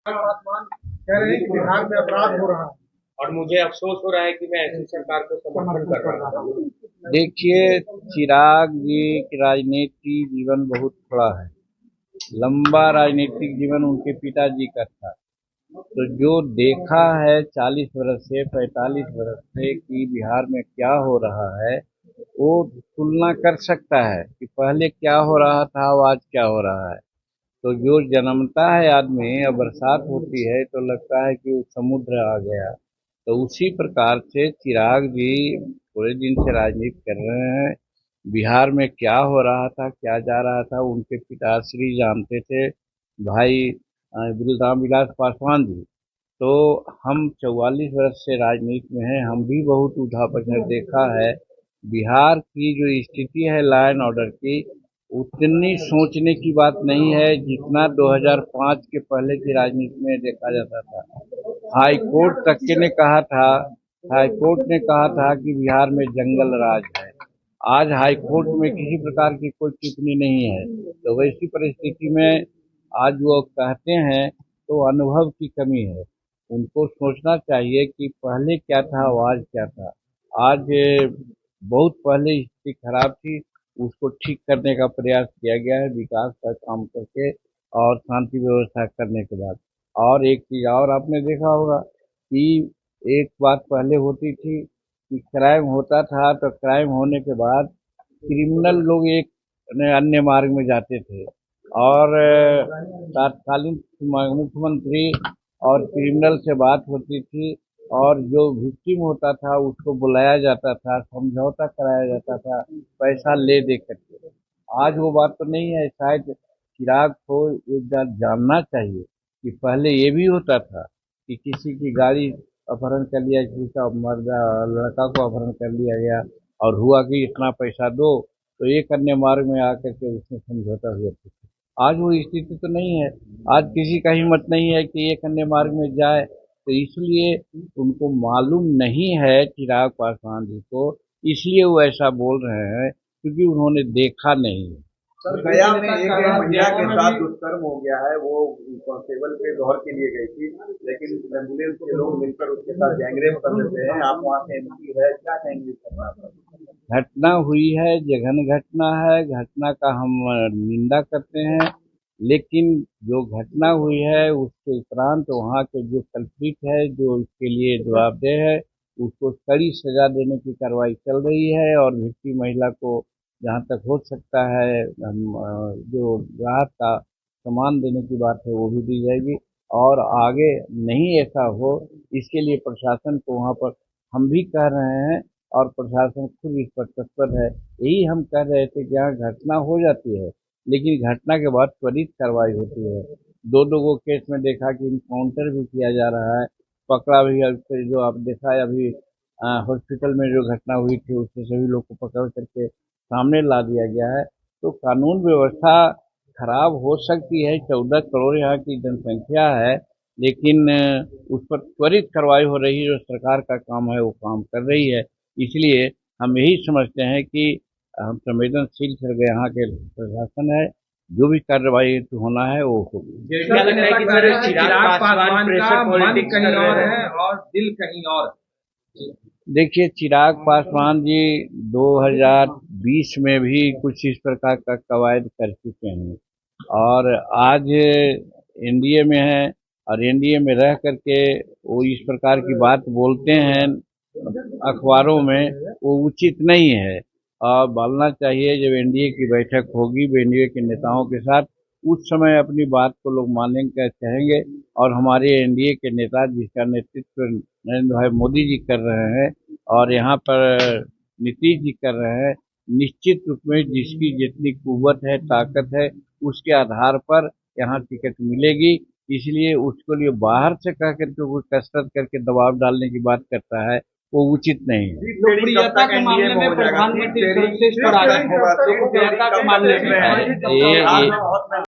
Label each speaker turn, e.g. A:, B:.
A: पासवान कह रहे हैं कि बिहार में अपराध हो रहा है और मुझे अफसोस हो रहा है कि मैं ऐसी सरकार को समर्थन कर रहा हूँ।
B: देखिए, चिराग जी की राजनीति जीवन बहुत थोड़ा है। लंबा राजनीतिक जीवन उनके पिताजी का था। तो जो देखा है 40 वर्ष से 45 वर्ष से कि बिहार में क्या हो रहा है, वो तुलना कर सकता है कि पहले क्या हो रहा था और आज क्या हो रहा है। तो जो जन्मता है आदमी और बरसात होती है तो लगता है कि वो समुद्र आ गया। तो उसी प्रकार से चिराग जी पूरे दिन से राजनीति कर रहे हैं। बिहार में क्या हो रहा था, क्या जा रहा था, उनके पिताश्री जानते थे, भाई बलराम विलास पासवान जी। तो हम 44 वर्ष से राजनीति में हैं, हम भी बहुत उठा-पटक देखा है। बिहार की जो स्थिति है लॉ एंड ऑर्डर की, उतनी सोचने की बात नहीं है जितना 2005 के पहले की राजनीति में देखा जाता था। हाई कोर्ट तक के ने कहा था, हाई कोर्ट ने कहा था कि बिहार में जंगल राज है। आज हाई कोर्ट में किसी प्रकार की कोई टिप्पणी नहीं है। तो वैसी परिस्थिति में आज वो कहते हैं तो अनुभव की कमी है। उनको सोचना चाहिए कि पहले क्या था और आज क्या था। आज बहुत पहले स्थिति खराब थी, उसको ठीक करने का प्रयास किया गया है विकास का काम करके और शांति व्यवस्था करने के बाद। और एक चीज़ और आपने देखा होगा कि एक बात पहले होती थी कि क्राइम होता था तो क्राइम होने के बाद क्रिमिनल लोग एक अन्य मार्ग में जाते थे और तत्कालीन मुख्यमंत्री और क्रिमिनल से बात होती थी और जो विक्टिम होता था उसको बुलाया जाता था, समझौता कराया जाता था, पैसा ले दे करके। आज वो बात तो नहीं है। शायद चिराग को एक बात जानना चाहिए कि पहले ये भी होता था कि किसी की गाड़ी अपहरण कर लिया, किसी का मर्द लड़का को अपहरण कर लिया गया और हुआ कि इतना पैसा दो, तो एक अन्य मार्ग में आकर के उसमें समझौता हुआ था। आज वो स्थिति तो नहीं है। आज किसी का हिम्मत नहीं है कि एक अन्य मार्ग में जाए। तो इसलिए उनको मालूम नहीं है चिराग पासवान जी को, इसलिए वो ऐसा बोल रहे हैं क्योंकि उन्होंने देखा नहीं है।
C: सर, गया में एक महिला के साथ दुष्कर्म हो गया है। वो कांस्टेबल के गौर के लिए गई थी, लेकिन एम्बुलेंस के लोग मिलकर उसके साथ गैंगरेप कर देते हैं। आप वहाँ के एमपी है, क्या कहेंगे?
B: घटना हुई है, जघन्य घटना है, घटना का हम निंदा करते हैं। लेकिन जो घटना हुई है उसके उपरांत वहाँ के जो कल्प्रिट है, जो इसके लिए जवाबदेह है, उसको कड़ी सजा देने की कार्रवाई चल रही है और विक्टिम महिला को जहाँ तक हो सकता है जो राहत का सामान देने की बात है वो भी दी जाएगी और आगे नहीं ऐसा हो इसके लिए प्रशासन को वहाँ पर हम भी कह रहे हैं और प्रशासन खुद इस पर तत्पर है। यही हम कह रहे थे कि यहाँ घटना हो जाती है लेकिन घटना के बाद त्वरित कार्रवाई होती है। दो लोगों केस में देखा कि इनकाउंटर भी किया जा रहा है, पकड़ा भी है। फिर जो आप देखा है अभी हॉस्पिटल में जो घटना हुई थी उससे सभी लोग को पकड़ करके सामने ला दिया गया है। तो कानून व्यवस्था खराब हो सकती है। 14 करोड़ यहाँ की जनसंख्या है, लेकिन उस पर त्वरित कार्रवाई हो रही है। जो सरकार का काम है वो काम कर रही है। इसलिए हम यही समझते हैं कि हम संवेदनशील यहाँ के प्रशासन है, जो भी कार्रवाई होना है वो होगी।
A: क्या लगता है कि सर चिराग पासवान का मन कहीं और है और दिल कहीं और?
B: देखिए, चिराग पासवान जी 2020 में भी कुछ इस प्रकार का कवायद कर चुके हैं और आज एनडीए में हैं और एनडीए में रह करके वो इस प्रकार की बात बोलते हैं अखबारों में, वो उचित नहीं है। और बोलना चाहिए जब एनडीए की बैठक होगी एनडीए के नेताओं के साथ, उस समय अपनी बात को लोग मानेंगे, कहेंगे। और हमारे एनडीए के नेता जिसका नेतृत्व नरेंद्र भाई मोदी जी कर रहे हैं और यहाँ पर नीतीश जी कर रहे हैं, निश्चित रूप में जिसकी जितनी कुव्वत है, ताकत है, उसके आधार पर यहाँ टिकट मिलेगी। इसलिए उसको लिए बाहर से कह करके कोई कसरत करके दबाव डालने की बात करता है, वो उचित नहीं है।
A: लोकप्रियता के मामले में प्रधानमंत्री सर्वश्रेष्ठ पर आ गए हैं। लोकप्रियता के मामले में